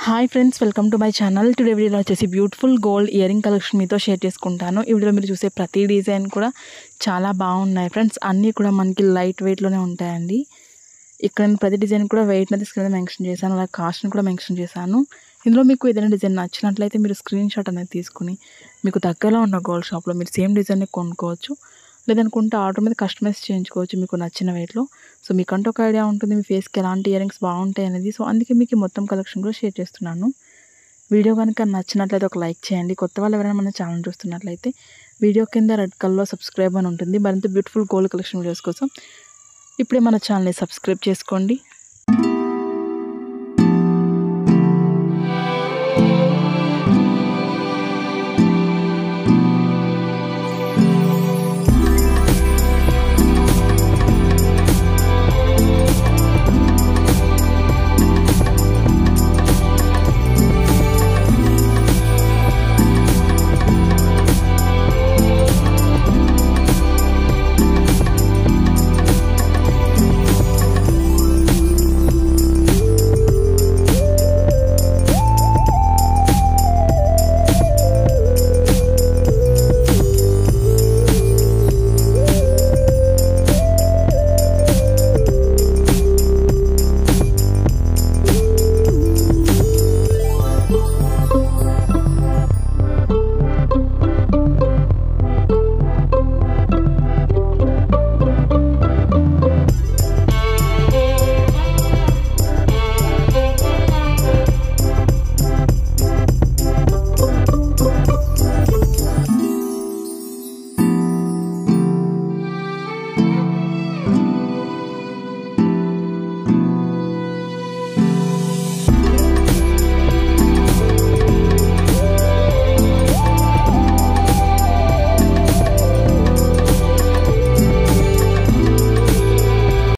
Hi friends, welcome to my channel. Today వీడియోలో వచ్చేసి beautiful gold ear ring collection మీతో share చేసుకుంటాను. ఈ వీడియోలో మీరు చూసే ప్రతి డిజైన్ కూడా చాలా బాగున్నాయి ఫ్రెండ్స్. అన్నీ కూడా మనకి లైట్ వెయిట్లోనే ఉంటాయండి. ఇక్కడ నేను ప్రతి డిజైన్ కూడా వెయిట్ అనేది స్క్రీన్ మీద మెన్షన్ చేశాను, అలాగే కాస్ట్ని కూడా మెన్షన్ చేశాను. ఇందులో మీకు ఏదైనా డిజైన్ నచ్చినట్లయితే మీరు స్క్రీన్ షాట్ అనేది తీసుకుని మీకు దగ్గరలో ఉన్న గోల్డ్ షాప్లో మీరు సేమ్ డిజైన్ని కొనుక్కోవచ్చు. లేదనుకుంటే ఆర్డర్ మీద కస్టమైజ్ చేయించుకోవచ్చు మీకు నచ్చిన వెయిట్లో. సో మీకంటూ ఒక ఐడియా ఉంటుంది మీ ఫేస్కి ఎలాంటి ఇయర్ రింగ్స్ బాగుంటాయి అనేది. సో అందుకే మీకు మొత్తం కలెక్షన్ కూడా షేర్ చేస్తున్నాను. వీడియో కనుక నచ్చినట్లయితే ఒక లైక్ చేయండి. కొత్త వాళ్ళు ఎవరైనా మన ఛానల్ చూస్తున్నట్లయితే వీడియో కింద రెడ్ కలర్లో సబ్స్క్రైబ్ అని ఉంటుంది. మరింత బ్యూటిఫుల్ గోల్డ్ కలెక్షన్ వీడియోస్ కోసం ఇప్పుడే మన ఛానల్ని సబ్స్క్రైబ్ చేసుకోండి.